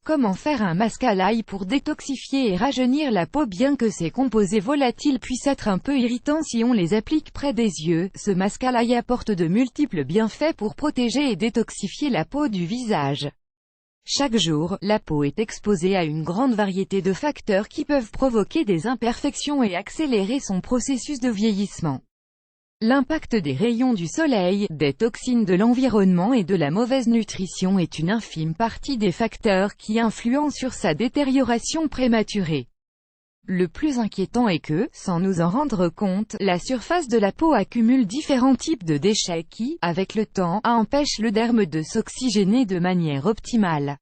Comment faire un masque à l'ail pour détoxifier et rajeunir la peau? Bien que ces composés volatiles puissent être un peu irritants si on les applique près des yeux, ce masque à l'ail apporte de multiples bienfaits pour protéger et détoxifier la peau du visage. Chaque jour, la peau est exposée à une grande variété de facteurs qui peuvent provoquer des imperfections et accélérer son processus de vieillissement. L'impact des rayons du soleil, des toxines de l'environnement et de la mauvaise nutrition est une infime partie des facteurs qui influent sur sa détérioration prématurée. Le plus inquiétant est que, sans nous en rendre compte, la surface de la peau accumule différents types de déchets qui, avec le temps, empêchent le derme de s'oxygéner de manière optimale.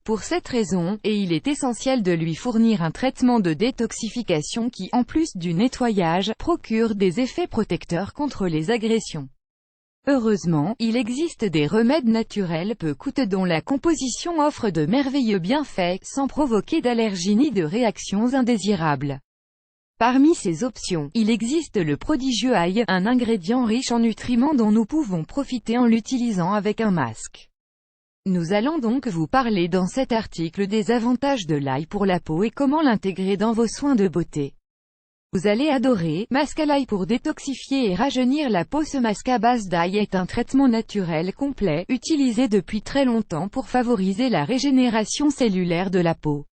Pour cette raison, il est essentiel de lui fournir un traitement de détoxification qui, en plus du nettoyage, procure des effets protecteurs contre les agressions. Heureusement, il existe des remèdes naturels peu coûteux dont la composition offre de merveilleux bienfaits, sans provoquer d'allergies ni de réactions indésirables. Parmi ces options, il existe le prodigieux ail, un ingrédient riche en nutriments dont nous pouvons profiter en l'utilisant avec un masque. Nous allons donc vous parler dans cet article des avantages de l'ail pour la peau et comment l'intégrer dans vos soins de beauté. Vous allez adorer. Masque à l'ail pour détoxifier et rajeunir la peau. Ce masque à base d'ail est un traitement naturel complet, utilisé depuis très longtemps pour favoriser la régénération cellulaire de la peau.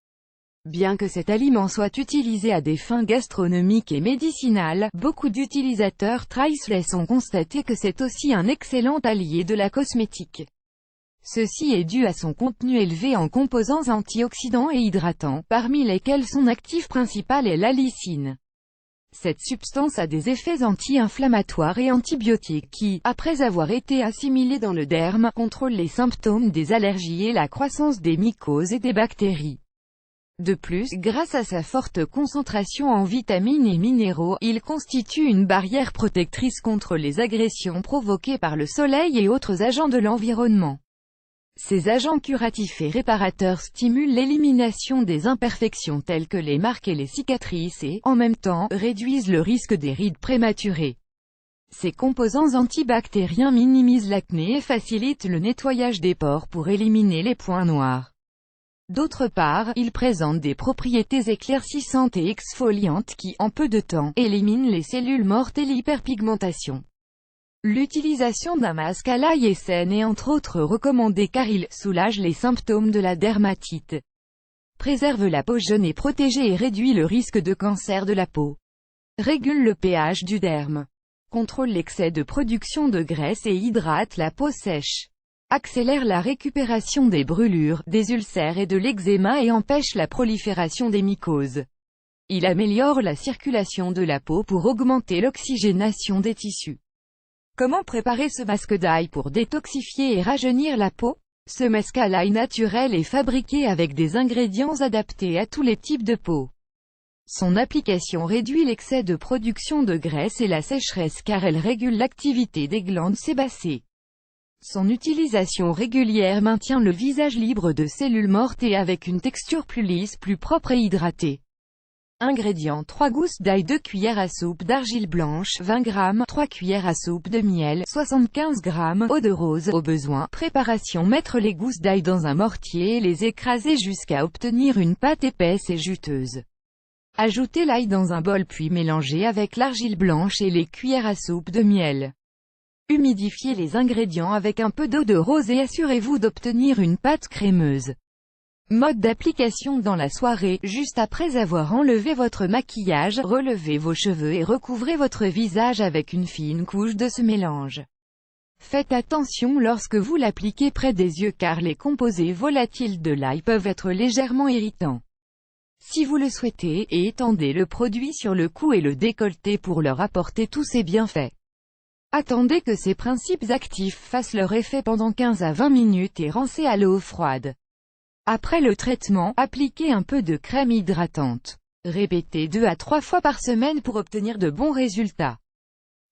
Bien que cet aliment soit utilisé à des fins gastronomiques et médicinales, beaucoup d'utilisateurs traceless ont constaté que c'est aussi un excellent allié de la cosmétique. Ceci est dû à son contenu élevé en composants antioxydants et hydratants, parmi lesquels son actif principal est l'allicine. Cette substance a des effets anti-inflammatoires et antibiotiques qui, après avoir été assimilés dans le derme, contrôlent les symptômes des allergies et la croissance des mycoses et des bactéries. De plus, grâce à sa forte concentration en vitamines et minéraux, il constitue une barrière protectrice contre les agressions provoquées par le soleil et autres agents de l'environnement. Ces agents curatifs et réparateurs stimulent l'élimination des imperfections telles que les marques et les cicatrices et, en même temps, réduisent le risque des rides prématurées. Ces composants antibactériens minimisent l'acné et facilitent le nettoyage des pores pour éliminer les points noirs. D'autre part, ils présentent des propriétés éclaircissantes et exfoliantes qui, en peu de temps, éliminent les cellules mortes et l'hyperpigmentation. L'utilisation d'un masque à l'ail est saine et entre autres recommandée car il soulage les symptômes de la dermatite, préserve la peau jeune et protégée et réduit le risque de cancer de la peau, régule le pH du derme, contrôle l'excès de production de graisse et hydrate la peau sèche, accélère la récupération des brûlures, des ulcères et de l'eczéma et empêche la prolifération des mycoses. Il améliore la circulation de la peau pour augmenter l'oxygénation des tissus. Comment préparer ce masque d'ail pour détoxifier et rajeunir la peau? Ce masque à l'ail naturel est fabriqué avec des ingrédients adaptés à tous les types de peau. Son application réduit l'excès de production de graisse et la sécheresse car elle régule l'activité des glandes sébacées. Son utilisation régulière maintient le visage libre de cellules mortes et avec une texture plus lisse, plus propre et hydratée. Ingrédients: 3 gousses d'ail, 2 cuillères à soupe d'argile blanche, 20 g, 3 cuillères à soupe de miel, 75 g, eau de rose, au besoin. Préparation: mettre les gousses d'ail dans un mortier et les écraser jusqu'à obtenir une pâte épaisse et juteuse. Ajoutez l'ail dans un bol puis mélangez avec l'argile blanche et les cuillères à soupe de miel. Humidifiez les ingrédients avec un peu d'eau de rose et assurez-vous d'obtenir une pâte crémeuse. Mode d'application: dans la soirée, juste après avoir enlevé votre maquillage, relevez vos cheveux et recouvrez votre visage avec une fine couche de ce mélange. Faites attention lorsque vous l'appliquez près des yeux car les composés volatiles de l'ail peuvent être légèrement irritants. Si vous le souhaitez, étendez le produit sur le cou et le décolleté pour leur apporter tous ses bienfaits. Attendez que ces principes actifs fassent leur effet pendant 15 à 20 minutes et rincez à l'eau froide. Après le traitement, appliquez un peu de crème hydratante. Répétez 2 à 3 fois par semaine pour obtenir de bons résultats.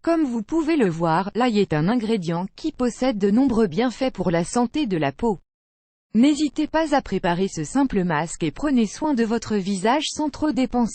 Comme vous pouvez le voir, l'ail est un ingrédient qui possède de nombreux bienfaits pour la santé de la peau. N'hésitez pas à préparer ce simple masque et prenez soin de votre visage sans trop dépenser.